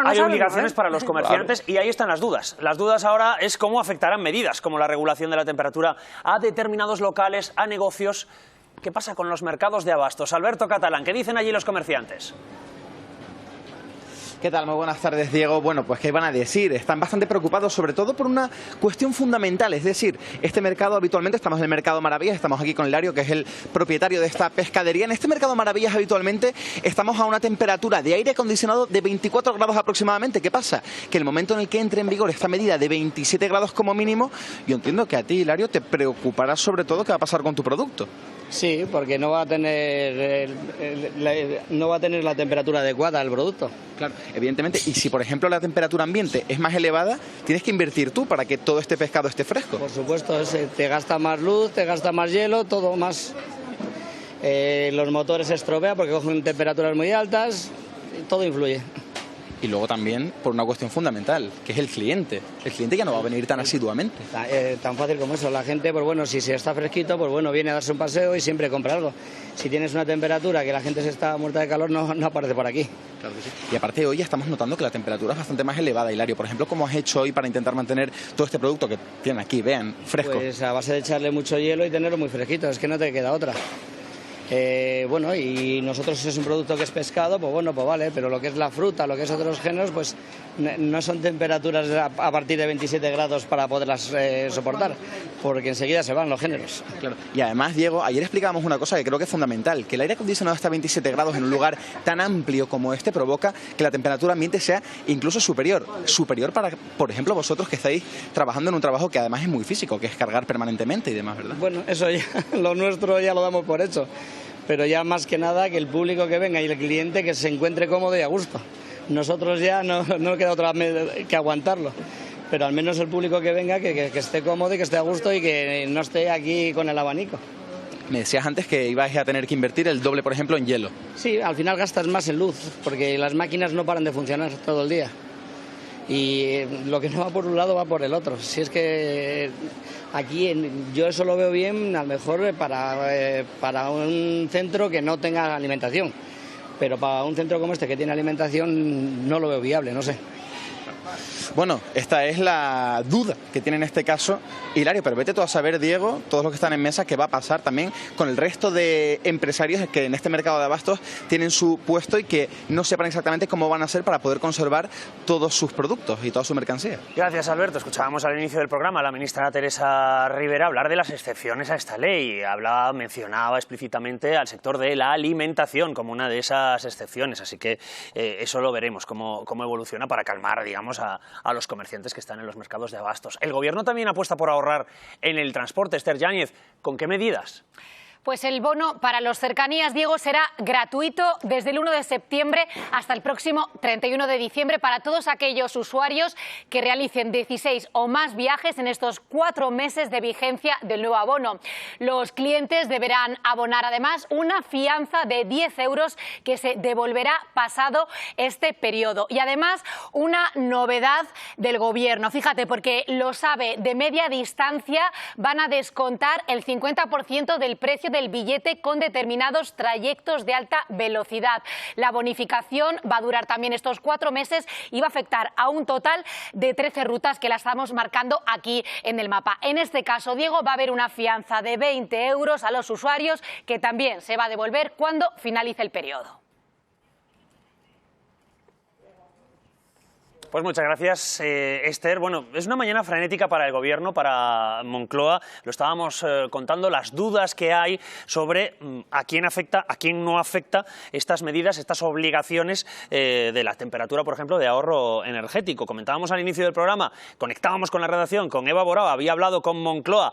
A: hay obligaciones para los comerciantes y ahí están las dudas. Las dudas ahora es cómo afectarán medidas como la regulación de la temperatura a determinados locales, a negocios. ¿Qué pasa con los mercados de abastos? Alberto Catalán, ¿qué dicen allí los comerciantes?
U: ¿Qué tal? Muy buenas tardes, Diego. Bueno, pues ¿qué van a decir? Están bastante preocupados, sobre todo por una cuestión fundamental. Es decir, este mercado habitualmente, estamos en el Mercado Maravillas, estamos aquí con Hilario, que es el propietario de esta pescadería. En este Mercado Maravillas habitualmente estamos a una temperatura de aire acondicionado de 24 grados aproximadamente. ¿Qué pasa? Que el momento en el que entre en vigor esta medida de 27 grados como mínimo, yo entiendo que a ti, Hilario, te preocupará sobre todo qué va a pasar con tu producto.
B: Sí, porque no va a tener la temperatura adecuada al producto.
U: Claro, evidentemente. Y si, por ejemplo, la temperatura ambiente es más elevada, tienes que invertir tú para que todo este pescado esté fresco.
B: Por supuesto, te gasta más luz, te gasta más hielo, todo más. Los motores se estropean porque cogen temperaturas muy altas, todo influye.
U: Y luego también por una cuestión fundamental, que es el cliente. El cliente ya no va a venir tan asiduamente.
B: Tan fácil como eso. La gente, pues bueno, si se está fresquito, pues bueno, viene a darse un paseo y siempre compra algo. Si tienes una temperatura que la gente se está muerta de calor, no aparece por aquí.
U: Claro que sí. Y aparte hoy ya estamos notando que la temperatura es bastante más elevada, Hilario. Por ejemplo, ¿cómo has hecho hoy para intentar mantener todo este producto que tienen aquí, vean, fresco?
B: Pues a base de echarle mucho hielo y tenerlo muy fresquito, es que no te queda otra. Bueno, y nosotros si es un producto que es pescado, pues bueno, pues vale, pero lo que es la fruta, lo que es otros géneros, pues no son temperaturas a partir de 27 grados para poderlas soportar, porque enseguida se van los géneros.
U: Claro. Y además, Diego, ayer explicábamos una cosa que creo que es fundamental, que el aire acondicionado hasta 27 grados en un lugar tan amplio como este provoca que la temperatura ambiente sea incluso superior para, por ejemplo, vosotros que estáis trabajando en un trabajo que además es muy físico, que es cargar permanentemente y demás, ¿verdad?
B: Bueno, eso ya, lo nuestro ya lo damos por hecho. Pero ya más que nada que el público que venga y el cliente que se encuentre cómodo y a gusto. Nosotros ya no queda otra que aguantarlo, pero al menos el público que venga que esté cómodo y que esté a gusto y que no esté aquí con el abanico.
U: Me decías antes que ibais a tener que invertir el doble, por ejemplo, en hielo.
B: Sí, al final gastas más en luz, porque las máquinas no paran de funcionar todo el día. Y lo que no va por un lado va por el otro. Si es que aquí yo eso lo veo bien, a lo mejor para un centro que no tenga alimentación, pero para un centro como este que tiene alimentación no lo veo viable, no sé.
U: Bueno, esta es la duda que tiene en este caso Hilario, pero vete tú a saber, Diego, todos los que están en mesa, qué va a pasar también con el resto de empresarios que en este mercado de abastos tienen su puesto y que no sepan exactamente cómo van a hacer para poder conservar todos sus productos y toda su mercancía.
A: Gracias, Alberto. Escuchábamos al inicio del programa a la ministra Teresa Rivera hablar de las excepciones a esta ley. Mencionaba explícitamente al sector de la alimentación como una de esas excepciones, así que eso lo veremos, cómo evoluciona para calmar, digamos, a los comerciantes que están en los mercados de abastos. El Gobierno también apuesta por ahorrar en el transporte. Esther Yáñez, ¿con qué medidas?
C: Pues el bono para los cercanías, Diego, será gratuito desde el 1 de septiembre hasta el próximo 31 de diciembre para todos aquellos usuarios que realicen 16 o más viajes en estos 4 meses de vigencia del nuevo abono. Los clientes deberán abonar además una fianza de 10 euros que se devolverá pasado este periodo. Y además una novedad del Gobierno, fíjate, porque los AVE de media distancia van a descontar el 50% del precio del billete con determinados trayectos de alta velocidad. La bonificación va a durar también estos 4 meses y va a afectar a un total de 13 rutas que la estamos marcando aquí en el mapa. En este caso, Diego, va a haber una fianza de 20 euros a los usuarios que también se va a devolver cuando finalice el periodo.
A: Pues muchas gracias, Esther. Bueno, es una mañana frenética para el Gobierno, para Moncloa. Lo estábamos contando, las dudas que hay sobre a quién afecta, a quién no afecta estas medidas, estas obligaciones de la temperatura, por ejemplo, de ahorro energético. Comentábamos al inicio del programa, conectábamos con la redacción, con Eva Borao, había hablado con Moncloa.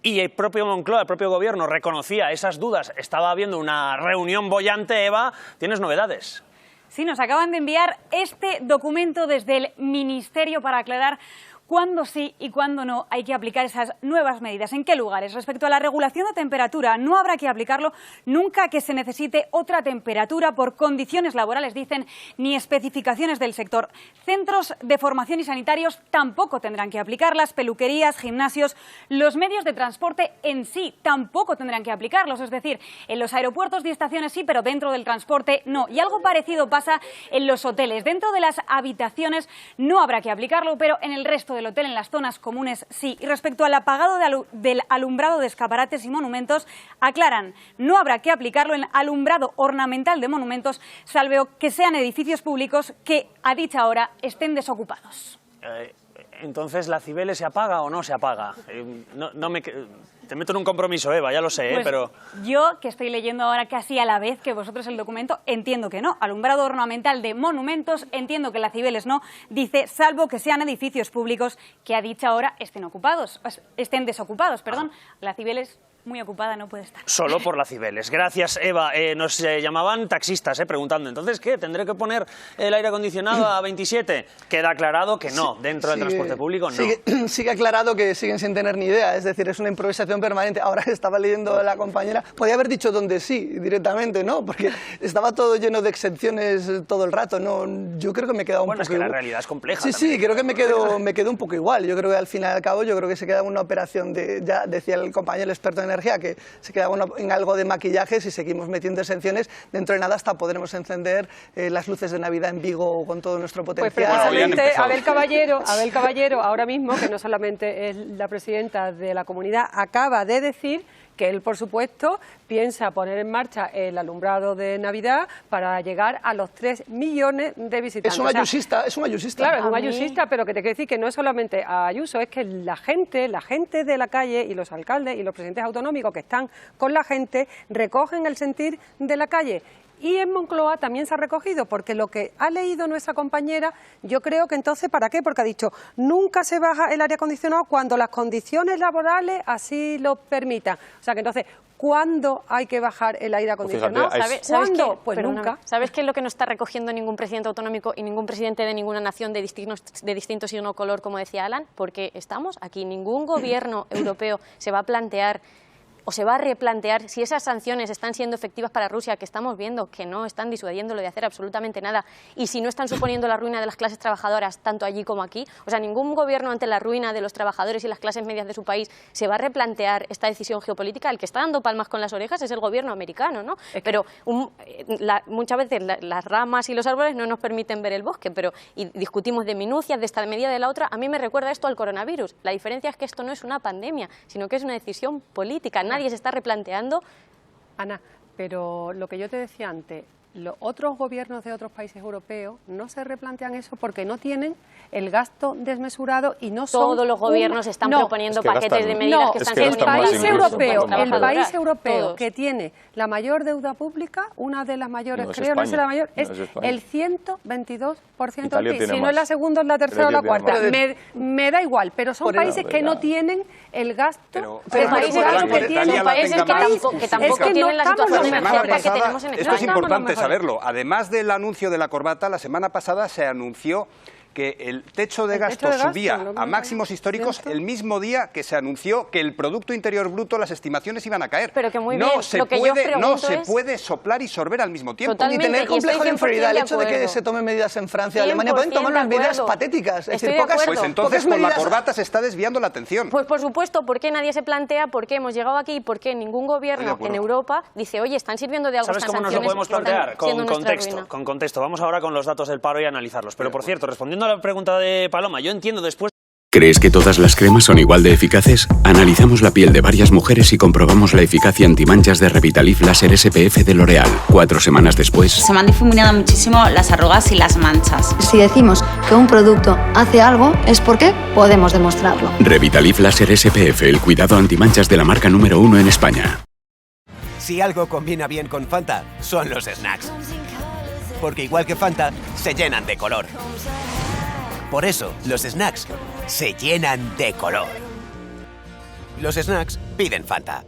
A: Y el propio Moncloa, el propio Gobierno, reconocía esas dudas. Estaba habiendo una reunión boyante. Eva, ¿tienes novedades?
E: Sí, nos acaban de enviar este documento desde el Ministerio para aclarar cuándo sí y cuándo no hay que aplicar esas nuevas medidas. ¿En qué lugares? Respecto a la regulación de temperatura, no habrá que aplicarlo nunca que se necesite otra temperatura por condiciones laborales, dicen, ni especificaciones del sector. Centros de formación y sanitarios tampoco tendrán que aplicarlas, peluquerías, gimnasios, los medios de transporte en sí tampoco tendrán que aplicarlos, es decir, en los aeropuertos y estaciones sí, pero dentro del transporte no. Y algo parecido pasa en los hoteles. Dentro de las habitaciones no habrá que aplicarlo, pero en el resto del hotel, en las zonas comunes, sí. Y respecto al apagado del alumbrado de escaparates y monumentos, aclaran, no habrá que aplicarlo en alumbrado ornamental de monumentos, salvo que sean edificios públicos que a dicha hora estén desocupados.
A: Entonces, ¿la Cibeles se apaga o no se apaga? Te meto en un compromiso, Eva, ya lo sé,
E: pues
A: pero...
E: Yo, que estoy leyendo ahora casi a la vez que vosotros el documento, entiendo que no. Alumbrado ornamental de monumentos, entiendo que la Cibeles no, dice, salvo que sean edificios públicos que a dicha hora estén desocupados, perdón. La Cibeles muy ocupada no puede estar.
A: Solo por la Cibeles. Gracias, Eva. Nos llamaban taxistas preguntando, ¿entonces qué? ¿Tendré que poner el aire acondicionado a 27? Queda aclarado que no, dentro del transporte público no.
I: Sigue aclarado que siguen sin tener ni idea, es decir, es una improvisación permanente. Ahora estaba leyendo la compañera, podía haber dicho donde sí, directamente, ¿no? Porque estaba todo lleno de exenciones todo el rato, ¿no? Yo creo que me he quedado un poco...
A: es que la realidad es compleja.
I: Sí, creo que me quedo un poco igual. Yo creo que al fin y al cabo, yo creo que se queda una operación de, ya decía el compañero experto en energía, que se queda en algo de maquillaje. Si seguimos metiendo exenciones, dentro de nada hasta podremos encender las luces de Navidad en Vigo con todo nuestro potencial.
G: Pues precisamente Abel Caballero, ahora mismo, que no solamente es la presidenta de la comunidad, acaba de decir que él, por supuesto, piensa poner en marcha el alumbrado de Navidad para llegar a los 3 millones de visitantes.
I: Es un ayusista.
G: Claro, es un ayusista, pero que te quiero decir que no es solamente a Ayuso, es que la gente de la calle y los alcaldes y los presidentes autonómicos que están con la gente recogen el sentir de la calle. Y en Moncloa también se ha recogido, porque lo que ha leído nuestra compañera, yo creo que entonces, ¿para qué? Porque ha dicho, nunca se baja el aire acondicionado cuando las condiciones laborales así lo permitan. O sea que entonces, ¿cuándo hay que bajar el aire acondicionado? ¿Cuándo? Pues nunca.
L: ¿Sabes qué es lo que no está recogiendo ningún presidente autonómico y ningún presidente de ninguna nación de distinto signo o color, como decía Alan? Porque estamos aquí, ningún gobierno europeo se va a plantear o se va a replantear si esas sanciones están siendo efectivas para Rusia, que estamos viendo que no están disuadiéndolo de hacer absolutamente nada, y si no están suponiendo la ruina de las clases trabajadoras tanto allí como aquí. O sea, ningún gobierno ante la ruina de los trabajadores y las clases medias de su país se va a replantear esta decisión geopolítica. El que está dando palmas con las orejas es el gobierno americano, ¿no? Pero muchas veces las ramas y los árboles no nos permiten ver el bosque, y discutimos de minucias, de esta medida, de la otra. A mí me recuerda esto al coronavirus. La diferencia es que esto no es una pandemia, sino que es una decisión política. Nadie se está replanteando.
G: Ana, pero lo que yo te decía antes, los otros gobiernos de otros países europeos no se replantean eso porque no tienen el gasto desmesurado y no son...
L: Todos los gobiernos están proponiendo paquetes de medidas que están
G: el país europeo que tiene la mayor deuda pública, una de las mayores, creo, no es la mayor, es el 122% del PIB. Si no es la segunda, es la tercera o la cuarta. Me da igual, pero son países que no tienen el gasto desmesurado que tienen.
L: Países que tampoco tienen la situación energética que tenemos en España.
M: Esto es importante saberlo. Además del anuncio de la corbata, la semana pasada se anunció que el techo de gasto subía a máximos históricos el mismo día que se anunció que el Producto Interior Bruto, las estimaciones iban a caer.
L: Pero que muy bien,
M: no se puede soplar y sorber al mismo tiempo.
I: Totalmente, y tener complejo de inferioridad. El hecho de que se tomen medidas en Francia y Alemania, pueden tomar unas medidas patéticas. Es decir,
M: pues entonces con la corbata se está desviando la atención.
L: Pues por supuesto, ¿por qué nadie se plantea por qué hemos llegado aquí y por qué ningún gobierno en Europa dice, oye, están sirviendo de algo estas sanciones?
A: ¿Sabes cómo nos lo podemos plantear? Con contexto. Vamos ahora con los datos del paro y analizarlos. Pero por cierto, respondiendo a la pregunta de Paloma, yo entiendo después...
K: ¿Crees que todas las cremas son igual de eficaces? Analizamos la piel de varias mujeres y comprobamos la eficacia antimanchas de Revitalif Láser SPF de L'Oréal. 4 semanas después...
V: Se me han difuminado muchísimo las arrugas y las manchas.
W: Si decimos que un producto hace algo, es porque podemos demostrarlo.
K: Revitalif Láser SPF, el cuidado antimanchas de la marca número 1 en España.
X: Si algo combina bien con Fanta, son los snacks. Porque igual que Fanta, se llenan de color. Por eso, los snacks se llenan de color. Los snacks piden Fanta.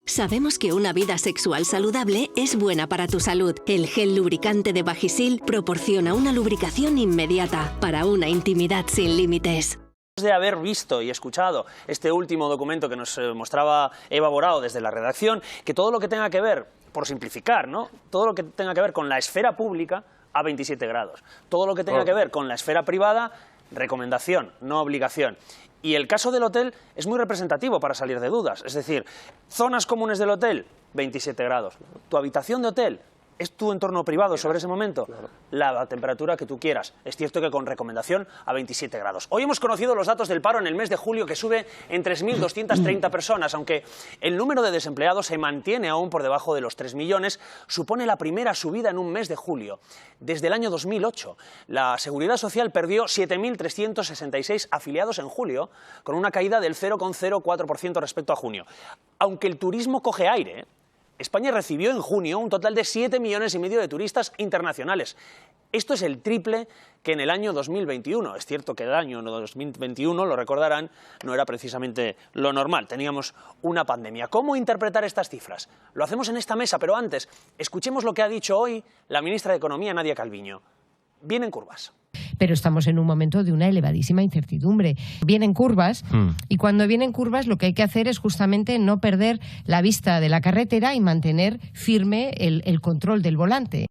S: Sabemos que una vida sexual saludable es buena para tu salud. El gel lubricante de Vagisil proporciona una lubricación inmediata para una intimidad sin límites.
A: De haber visto y escuchado este último documento que nos mostraba Eva Borao desde la redacción, que todo lo que tenga que ver, por simplificar, ¿no? Todo lo que tenga que ver con la esfera pública a 27 grados. Todo lo que tenga que ver con la esfera privada, recomendación, no obligación. Y el caso del hotel es muy representativo para salir de dudas. Es decir, zonas comunes del hotel, 27 grados. Tu habitación de hotel, ¿es tu entorno privado sobre ese momento? Claro. La temperatura que tú quieras. Es cierto que con recomendación a 27 grados. Hoy hemos conocido los datos del paro en el mes de julio, que sube en 3.230 personas, aunque el número de desempleados se mantiene aún por debajo de los 3 millones, supone la primera subida en un mes de julio desde el año 2008. La Seguridad Social perdió 7.366 afiliados en julio, con una caída del 0,04% respecto a junio. Aunque el turismo coge aire, España recibió en junio un total de 7,5 millones de turistas internacionales. Esto es el triple que en el año 2021. Es cierto que el año 2021, lo recordarán, no era precisamente lo normal. Teníamos una pandemia. ¿Cómo interpretar estas cifras? Lo hacemos en esta mesa, pero antes, escuchemos lo que ha dicho hoy la ministra de Economía, Nadia Calviño. Vienen curvas.
T: Pero estamos en un momento de una elevadísima incertidumbre. Vienen curvas y cuando vienen curvas lo que hay que hacer es justamente no perder la vista de la carretera y mantener firme el control del volante.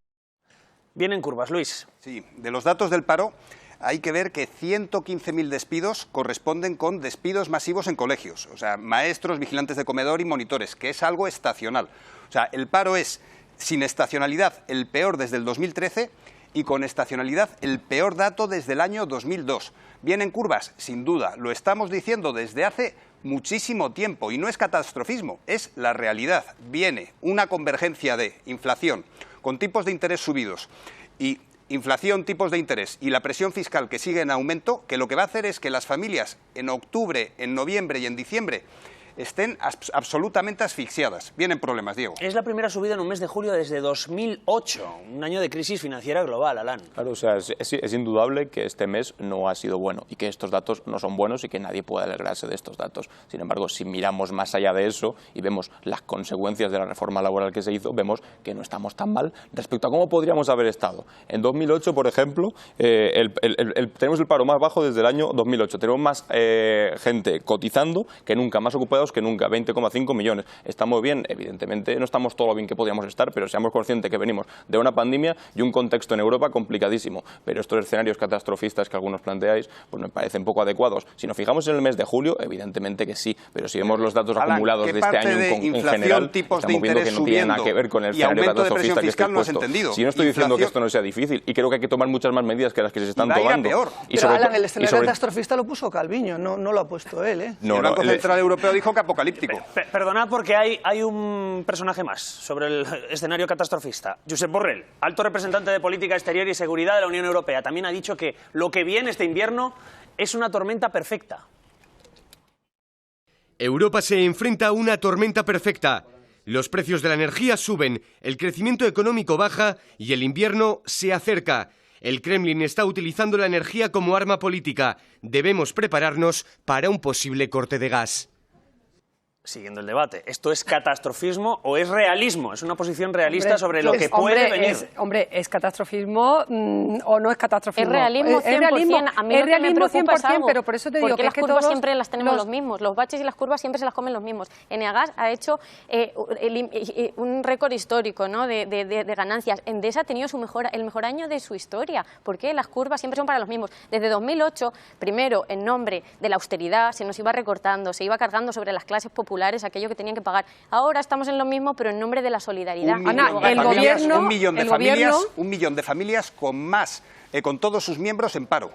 A: Vienen curvas, Luis.
M: Sí, de los datos del paro hay que ver que 115.000 despidos corresponden con despidos masivos en colegios, o sea, maestros, vigilantes de comedor y monitores, que es algo estacional. O sea, el paro es, sin estacionalidad, el peor desde el 2013 y con estacionalidad el peor dato desde el año 2002. Vienen curvas, sin duda, lo estamos diciendo desde hace muchísimo tiempo y no es catastrofismo, es la realidad. Viene una convergencia de inflación con tipos de interés subidos y inflación, tipos de interés y la presión fiscal que sigue en aumento, que lo que va a hacer es que las familias en octubre, en noviembre y en diciembre estén absolutamente asfixiadas. Vienen problemas, Diego.
A: Es la primera subida en un mes de julio desde 2008, un año de crisis financiera global, Alan.
H: Claro, o sea, es indudable que este mes no ha sido bueno y que estos datos no son buenos y que nadie puede alegrarse de estos datos. Sin embargo, si miramos más allá de eso y vemos las consecuencias de la reforma laboral que se hizo, vemos que no estamos tan mal respecto a cómo podríamos haber estado. En 2008, por ejemplo, tenemos el paro más bajo desde el año 2008. Tenemos más gente cotizando que nunca, más ocupados que nunca, 20,5 millones. Estamos bien, evidentemente no estamos todo lo bien que podríamos estar, pero seamos conscientes que venimos de una pandemia y un contexto en Europa complicadísimo. Pero estos escenarios catastrofistas que algunos planteáis, pues me parecen poco adecuados. Si nos fijamos en el mes de julio, evidentemente que sí, pero si vemos los datos acumulados de este año en general, estamos viendo que no tiene nada que ver con el escenario catastrofista que estoy puesto. Si no estoy diciendo que esto no sea difícil, y creo que hay que tomar muchas más medidas que las que se están tomando.
I: Y pero Alan, el escenario catastrofista lo puso Calviño, no lo ha puesto él, ¿eh?
M: El Banco Central Europeo dijo que apocalíptico.
A: Perdonad porque hay un personaje más sobre el escenario catastrofista. Josep Borrell, alto representante de Política Exterior y Seguridad de la Unión Europea, también ha dicho que lo que viene este invierno es una tormenta perfecta.
J: Europa se enfrenta a una tormenta perfecta. Los precios de la energía suben, el crecimiento económico baja y el invierno se acerca. El Kremlin está utilizando la energía como arma política. Debemos prepararnos para un posible corte de gas.
A: Siguiendo el debate, ¿esto es catastrofismo o es realismo? ¿Es una posición realista sobre lo que puede venir?
G: ¿Es catastrofismo o no es catastrofismo?
L: Es realismo 100%. A mí lo que me preocupa es algo,
G: pero por eso te digo
L: porque
G: que
L: las
G: es que
L: curvas
G: todos
L: siempre las tenemos los mismos. Los baches y las curvas siempre se las comen los mismos. Eneagas ha hecho un récord histórico, ¿no? de ganancias. Endesa ha tenido el mejor año de su historia. ¿Por qué? Las curvas siempre son para los mismos. Desde 2008, primero, en nombre de la austeridad, se nos iba recortando, se iba cargando sobre las clases populares aquello que tenían que pagar. Ahora estamos en lo mismo, pero en nombre de la solidaridad.
M: Un millón de familias con todos sus miembros en paro,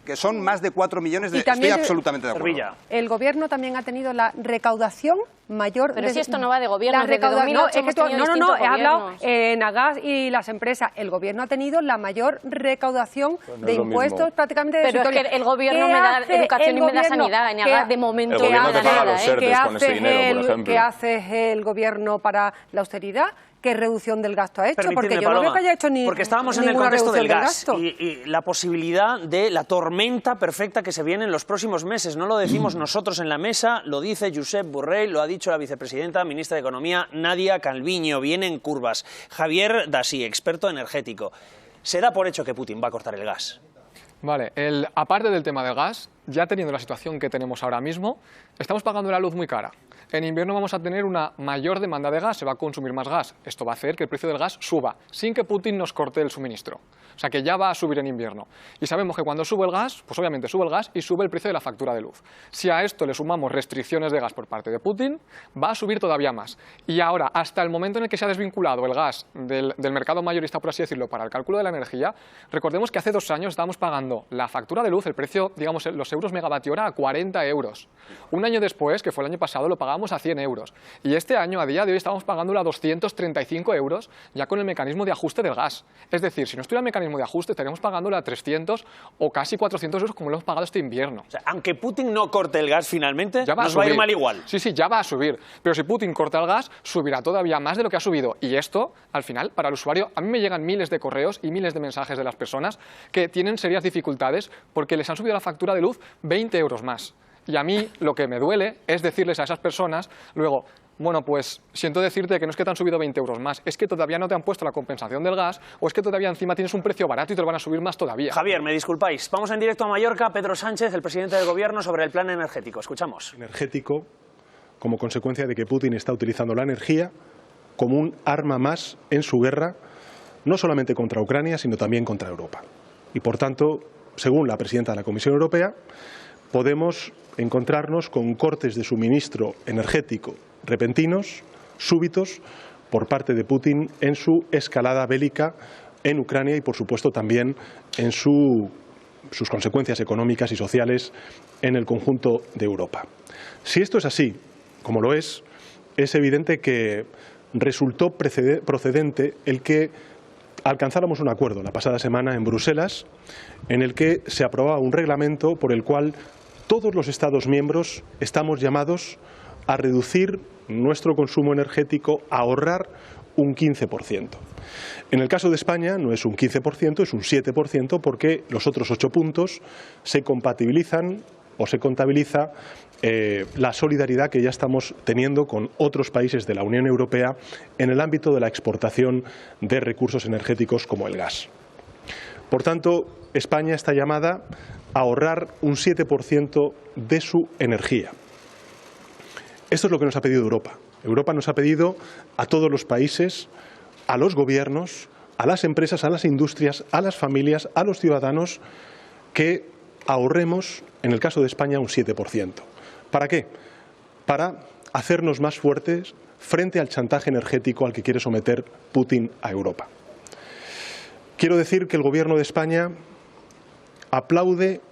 M: que son más de 4 millones de... Estoy absolutamente de acuerdo.
G: El Gobierno también ha tenido la recaudación mayor...
L: Pero si esto no va de gobierno, desde 2008
G: he hablado en Agas y las empresas. El Gobierno ha tenido la mayor recaudación de impuestos prácticamente de su historia.
L: Pero es que el Gobierno me da educación y me da sanidad. En Agas de momento
H: no da nada.
G: ¿Qué hace el Gobierno para la austeridad? ¿Qué reducción del gasto ha hecho? Porque yo no veo que haya hecho ni
A: porque estábamos en el contexto del gas y la posibilidad de la tormenta perfecta que se viene en los próximos meses. No lo decimos nosotros en la mesa, lo dice Josep Borrell, lo ha dicho la vicepresidenta, ministra de Economía, Nadia Calviño. Vienen curvas. Javier Dasí, experto energético. Se da por hecho que Putin va a cortar el gas.
F: Vale, aparte del tema del gas, ya teniendo la situación que tenemos ahora mismo, estamos pagando la luz muy cara. En invierno vamos a tener una mayor demanda de gas, se va a consumir más gas. Esto va a hacer que el precio del gas suba, sin que Putin nos corte el suministro. O sea que ya va a subir en invierno. Y sabemos que cuando sube el gas, pues obviamente sube el gas y sube el precio de la factura de luz. Si a esto le sumamos restricciones de gas por parte de Putin, va a subir todavía más. Y ahora, hasta el momento en el que se ha desvinculado el gas del mercado mayorista, por así decirlo, para el cálculo de la energía, recordemos que hace 2 años estábamos pagando la factura de luz, el precio, digamos, los euros megavatio hora a 40 euros. Un año después, que fue el año pasado, lo pagamos pagábamos a 100 euros. Y este año, a día de hoy, estamos pagándolo a 235 euros ya con el mecanismo de ajuste del gas. Es decir, si no estuviera el mecanismo de ajuste, estaríamos pagándolo a 300 o casi 400 euros como lo hemos pagado este invierno.
A: O sea, aunque Putin no corte el gas finalmente,
F: ya
A: nos va a ir mal igual.
F: Sí, sí, ya va a subir. Pero si Putin corta el gas, subirá todavía más de lo que ha subido. Y esto, al final, para el usuario, a mí me llegan miles de correos y miles de mensajes de las personas que tienen serias dificultades porque les han subido la factura de luz 20 euros más. Y a mí lo que me duele es decirles a esas personas luego, bueno, pues siento decirte que no es que te han subido 20 euros más, es que todavía no te han puesto la compensación del gas o es que todavía encima tienes un precio barato y te lo van a subir más todavía.
A: Javier, me disculpáis. Vamos en directo a Mallorca. Pedro Sánchez, el presidente del Gobierno, sobre el plan energético. Escuchamos.
O: Energético como consecuencia de que Putin está utilizando la energía como un arma más en su guerra, no solamente contra Ucrania, sino también contra Europa. Y por tanto, según la presidenta de la Comisión Europea, podemos encontrarnos con cortes de suministro energético repentinos, súbitos, por parte de Putin en su escalada bélica en Ucrania y, por supuesto, también en sus consecuencias económicas y sociales en el conjunto de Europa. Si esto es así, como lo es evidente que resultó procedente el que alcanzáramos un acuerdo la pasada semana en Bruselas en el que se aprobaba un reglamento por el cual todos los Estados miembros estamos llamados a reducir nuestro consumo energético, a ahorrar un 15%. En el caso de España no es un 15%, es un 7%, porque los otros 8 puntos se compatibilizan o se contabiliza la solidaridad que ya estamos teniendo con otros países de la Unión Europea en el ámbito de la exportación de recursos energéticos como el gas. Por tanto, España está llamada a ahorrar un 7% de su energía. Esto es lo que nos ha pedido Europa. Europa nos ha pedido a todos los países, a los gobiernos, a las empresas, a las industrias, a las familias, a los ciudadanos, que ahorremos, en el caso de España, un 7%. ¿Para qué? Para hacernos más fuertes frente al chantaje energético al que quiere someter Putin a Europa. Quiero decir que el Gobierno de España aplaude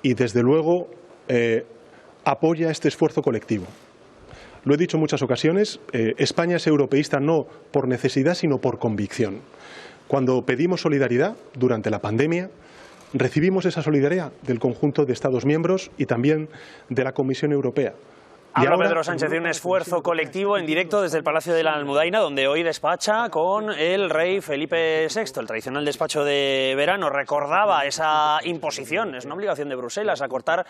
O: y, desde luego, apoya este esfuerzo colectivo. Lo he dicho en muchas ocasiones, España es europeísta no por necesidad, sino por convicción. Cuando pedimos solidaridad durante la pandemia, recibimos esa solidaridad del conjunto de Estados miembros y también de la Comisión Europea.
A: Habla Pedro Sánchez de un esfuerzo colectivo en directo desde el Palacio de la Almudaina, donde hoy despacha con el rey Felipe VI. El tradicional despacho de verano recordaba esa imposición, es una obligación de Bruselas, a cortar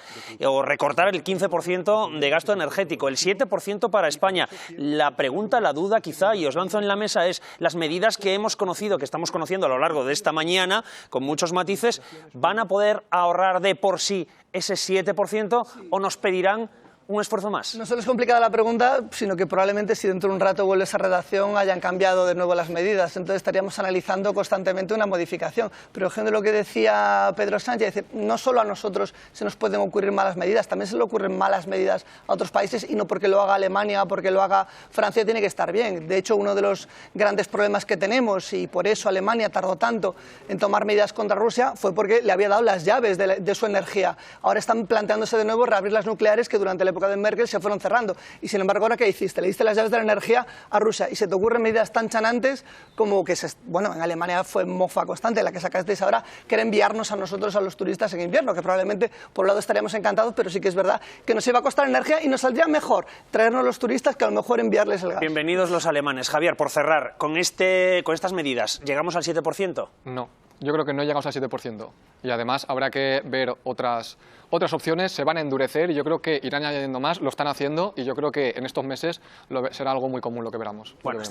A: o recortar el 15% de gasto energético, el 7% para España. La pregunta, la duda quizá, y os lanzo en la mesa, es las medidas que hemos conocido, que estamos conociendo a lo largo de esta mañana, con muchos matices, ¿van a poder ahorrar de por sí ese 7% o nos pedirán un esfuerzo más?
I: No solo es complicada la pregunta, sino que probablemente si dentro de un rato vuelve esa redacción hayan cambiado de nuevo las medidas. Entonces estaríamos analizando constantemente una modificación. Pero ejemplo lo que decía Pedro Sánchez, es decir, no solo a nosotros se nos pueden ocurrir malas medidas, también se le ocurren malas medidas a otros países, y no porque lo haga Alemania o porque lo haga Francia tiene que estar bien. De hecho, uno de los grandes problemas que tenemos, y por eso Alemania tardó tanto en tomar medidas contra Rusia, fue porque le había dado las llaves de su energía. Ahora están planteándose de nuevo reabrir las nucleares que durante la época de Merkel se fueron cerrando. Y sin embargo, ¿ahora qué hiciste? Le diste las llaves de la energía a Rusia y se te ocurren medidas tan chanantes como que, bueno, en Alemania fue mofa constante la que sacasteis ahora, que era enviarnos a nosotros, a los turistas en invierno, que probablemente por un lado estaríamos encantados, pero sí que es verdad que nos iba a costar energía y nos saldría mejor traernos los turistas que a lo mejor enviarles el gas.
A: Bienvenidos los alemanes. Javier, por cerrar, con estas medidas, ¿llegamos al 7%?
F: No. Yo creo que no llegamos al 7%. Y además habrá que ver otras opciones, se van a endurecer y yo creo que irán añadiendo más, lo están haciendo y yo creo que en estos meses será algo muy común lo que veramos.
A: Bueno,